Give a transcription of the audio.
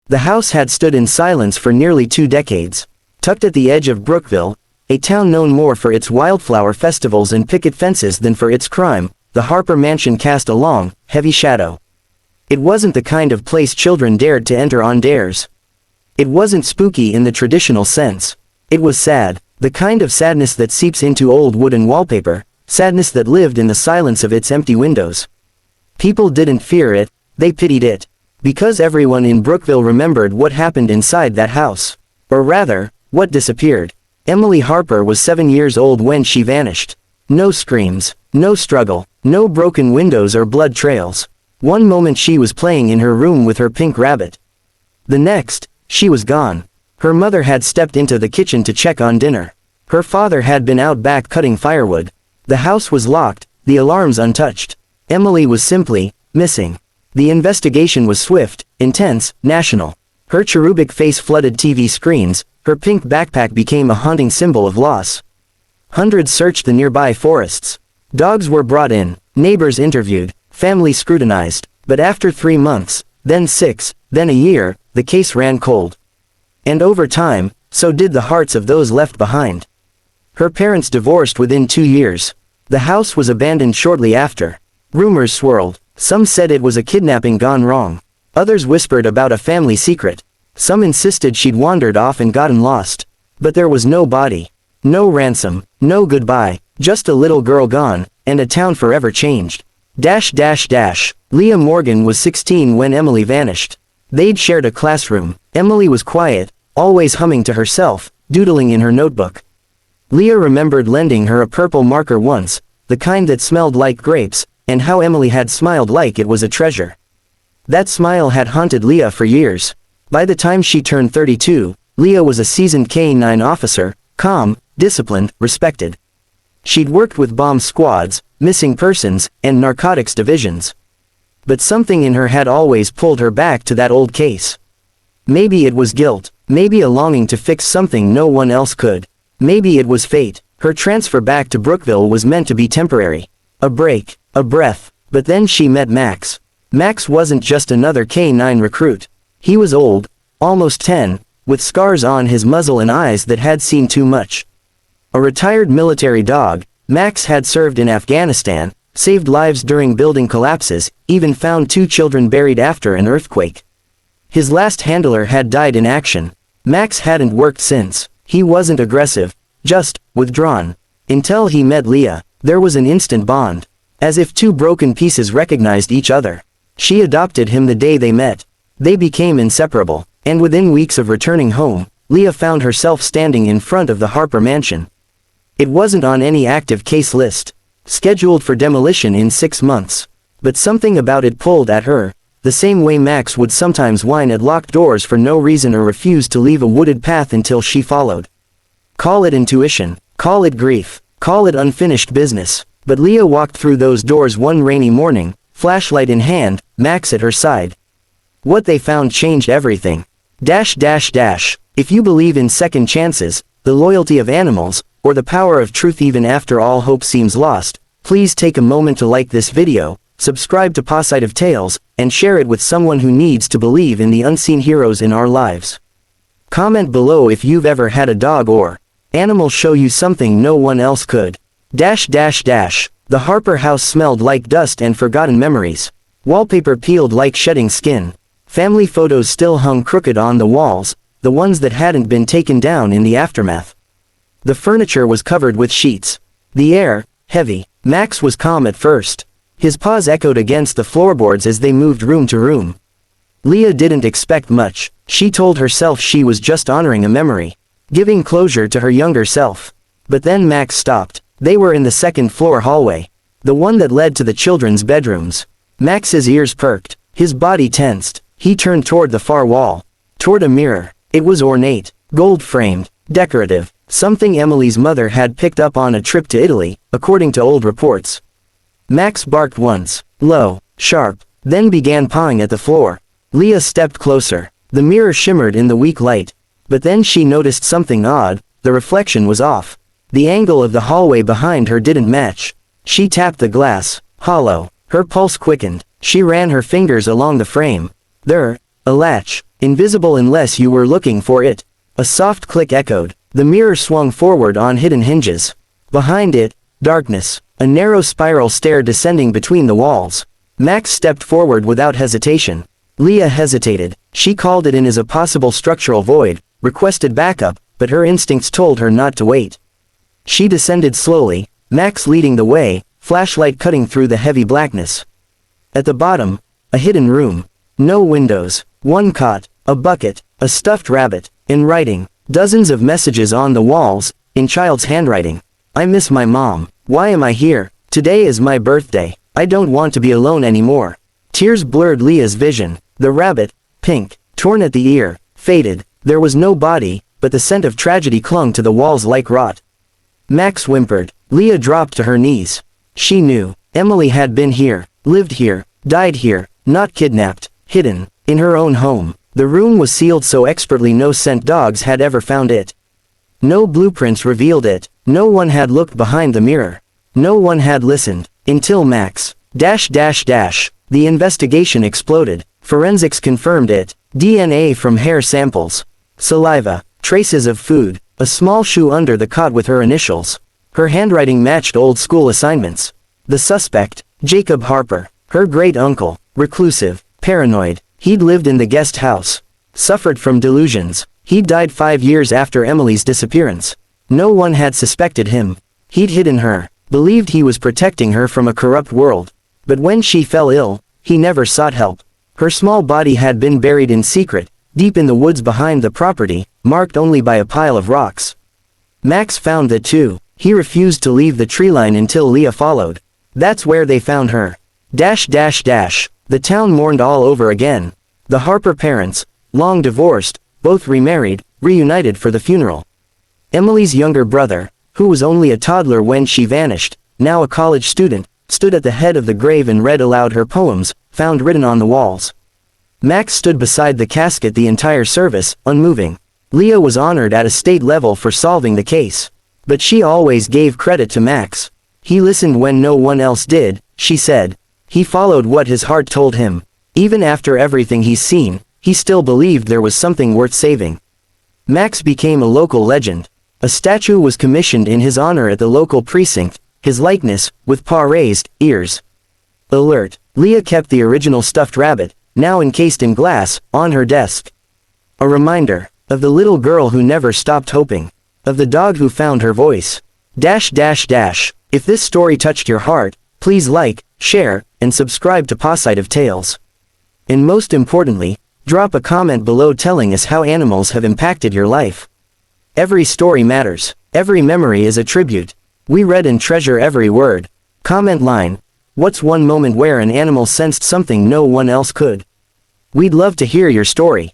The house had stood in silence for nearly 2 decades. Tucked at the edge of Brookville, a town known more for its wildflower festivals and picket fences than for its crime, the Harper mansion cast a long, heavy shadow. It wasn't the kind of place children dared to enter on dares. It wasn't spooky in the traditional sense. It was sad, the kind of sadness that seeps into old wooden wallpaper, sadness that lived in the silence of its empty windows. People didn't fear it, they pitied it. Because everyone in Brookville remembered what happened inside that house. Or rather, what disappeared. Emily Harper was 7 years old when she vanished. No screams, no struggle, no broken windows or blood trails. One moment she was playing in her room with her pink rabbit. The next, she was gone. Her mother had stepped into the kitchen to check on dinner. Her father had been out back cutting firewood. The house was locked, the alarms untouched. Emily was simply missing. The investigation was swift, intense, national. Her cherubic face flooded TV screens, her pink backpack became a haunting symbol of loss. Hundreds searched the nearby forests. Dogs were brought in, neighbors interviewed, families scrutinized, but after 3 months, then 6, then a year, the case ran cold. And over time, so did the hearts of those left behind. Her parents divorced within 2 years. The house was abandoned shortly after. Rumors swirled. Some said it was a kidnapping gone wrong. Others whispered about a family secret. Some insisted she'd wandered off and gotten lost. But there was no body. No ransom, no goodbye, just a little girl gone, and a town forever changed. Leah Morgan was 16 when Emily vanished. They'd shared a classroom. Emily was quiet, always humming to herself, doodling in her notebook. Leah remembered lending her a purple marker once, the kind that smelled like grapes, and how Emily had smiled like it was a treasure. That smile had haunted Leah for years. By the time she turned 32, Leah was a seasoned K-9 officer, calm, disciplined, respected. She'd worked with bomb squads, missing persons, and narcotics divisions. But something in her had always pulled her back to that old case. Maybe it was guilt, maybe a longing to fix something no one else could. Maybe it was fate. Her transfer back to Brookville was meant to be temporary. A break, a breath. But then she met Max. Max wasn't just another K-9 recruit. He was old, almost 10, with scars on his muzzle and eyes that had seen too much. A retired military dog, Max had served in Afghanistan, saved lives during building collapses, even found 2 children buried after an earthquake. His last handler had died in action. Max hadn't worked since. He wasn't aggressive, just withdrawn. Until he met Leah, there was an instant bond. As if 2 broken pieces recognized each other. She adopted him the day they met. They became inseparable, and within weeks of returning home, Leah found herself standing in front of the Harper mansion. It wasn't on any active case list, scheduled for demolition in 6 months. But something about it pulled at her, the same way Max would sometimes whine at locked doors for no reason or refuse to leave a wooded path until she followed. Call it intuition, call it grief, call it unfinished business. But Leah walked through those doors one rainy morning, flashlight in hand, Max at her side. What they found changed everything. If you believe in second chances, the loyalty of animals, or the power of truth even after all hope seems lost, please take a moment to like this video, subscribe to Pawsitive Tales, and share it with someone who needs to believe in the unseen heroes in our lives. Comment below if you've ever had a dog or animal show you something no one else could. The Harper house smelled like dust and forgotten memories. Wallpaper peeled like shedding skin. Family photos still hung crooked on the walls, the ones that hadn't been taken down in the aftermath. The furniture was covered with sheets. The air, heavy. Max was calm at first. His paws echoed against the floorboards as they moved room to room. Leah didn't expect much. She told herself she was just honoring a memory, giving closure to her younger self. But then Max stopped. They were in the second-floor hallway, the one that led to the children's bedrooms. Max's ears perked, his body tensed. He turned toward the far wall, toward a mirror. It was ornate, gold-framed, decorative, something Emily's mother had picked up on a trip to Italy, according to old reports. Max barked once, low, sharp, then began pawing at the floor. Leah stepped closer. The mirror shimmered in the weak light. But then she noticed something odd. The reflection was off. The angle of the hallway behind her didn't match. She tapped the glass, hollow. Her pulse quickened. She ran her fingers along the frame. There, a latch. Invisible unless you were looking for it. A soft click echoed. The mirror swung forward on hidden hinges. Behind it, darkness. A narrow spiral stair descending between the walls. Max stepped forward without hesitation. Leah hesitated. She called it in as a possible structural void, requested backup, but her instincts told her not to wait. She descended slowly, Max leading the way, flashlight cutting through the heavy blackness. At the bottom, a hidden room. No windows. One cot, a bucket, a stuffed rabbit. In writing, dozens of messages on the walls, in child's handwriting. I miss my mom. Why am I here? Today is my birthday. I don't want to be alone anymore. Tears blurred Leah's vision. The rabbit, pink, torn at the ear, faded. There was no body, but the scent of tragedy clung to the walls like rot. Max whimpered. Leah dropped to her knees. She knew. Emily had been here, lived here, died here, not kidnapped, hidden, in her own home. The room was sealed so expertly no scent dogs had ever found it. No blueprints revealed it. No one had looked behind the mirror. No one had listened. Until Max. The investigation exploded. Forensics confirmed it. DNA from hair samples. Saliva. Traces of food. A small shoe under the cot with her initials. Her handwriting matched old school assignments. The suspect, Jacob Harper. Her great-uncle. Reclusive. Paranoid. He'd lived in the guest house. Suffered from delusions. He'd died 5 years after Emily's disappearance. No one had suspected him. He'd hidden her. Believed he was protecting her from a corrupt world. But when she fell ill, he never sought help. Her small body had been buried in secret, deep in the woods behind the property, marked only by a pile of rocks. Max found that too. He refused to leave the tree line until Leah followed. That's where they found her. The town mourned all over again. The Harper parents, long divorced, both remarried, reunited for the funeral. Emily's younger brother, who was only a toddler when she vanished, now a college student, stood at the head of the grave and read aloud her poems, found written on the walls. Max stood beside the casket the entire service, unmoving. Leah was honored at a state level for solving the case. But she always gave credit to Max. He listened when no one else did, she said. He followed what his heart told him. Even after everything he's seen, he still believed there was something worth saving. Max became a local legend. A statue was commissioned in his honor at the local precinct, his likeness, with paw raised, ears alert. Leah kept the original stuffed rabbit, now encased in glass, on her desk. A reminder of the little girl who never stopped hoping. Of the dog who found her voice. If this story touched your heart, please like, share, and subscribe to Pawsitive Tales. And most importantly, drop a comment below telling us how animals have impacted your life. Every story matters. Every memory is a tribute. We read and treasure every word. Comment line. What's one moment where an animal sensed something no one else could? We'd love to hear your story.